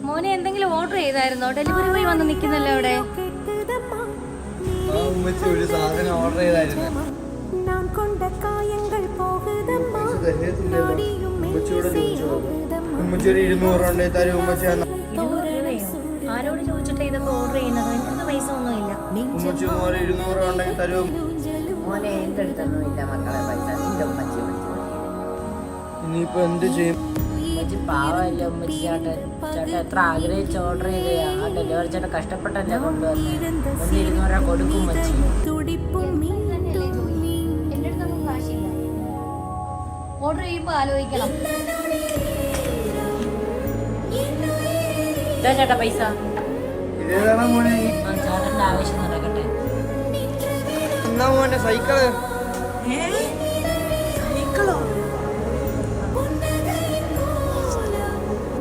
മോനെ എന്തെങ്കിലും order ചെയ്തായിരുന്നോ? Delivery boy വന്ന് നിൽക്കുന്നല്ലോ അവിടെ. ഒരു സാധനം ഓർഡർ ചെയ്തായിരുന്നു. ആരോട് ചോദിച്ചിട്ട് ഇതൊക്കെ ഓർഡർ ചെയ്യുന്നത്? എനിക്ക് പൈസ ഒന്നുമില്ല. മോനെ എന്റെ അടുത്തൊന്നും ഇല്ല മക്കളെ പൈസ. നിന്റെ ഉമ്മച്ചി ഇനിയിപ്പോ എന്ത് ചെയ്യും? ഉമ്മച്ചി പാവമല്ല. ഉമ്മച്ചി ചേട്ടൻ എത്ര ആഗ്രഹിച്ച് ഓർഡർ ചെയ്തയാ. ആ ഡെലിവറി ചേട്ടൻ കഷ്ടപ്പെട്ടല്ലേ കൊണ്ടുവന്നേ. 200 രൂപ കൊടുക്കും ഉമ്മച്ചി. എന്റെ അടുത്തൊന്നും കാശില്ല. ഓർഡർ ചെയ്യുമ്പോ ആലോചിക്കണം. ചേട്ടാ പൈസ ഇതേതാണ് മോനെ? ചേട്ടന്റെ ആവശ്യം നടക്കട്ടെ. എന്നാ മോനെ സൈക്കിള്? സൈക്കിളോ?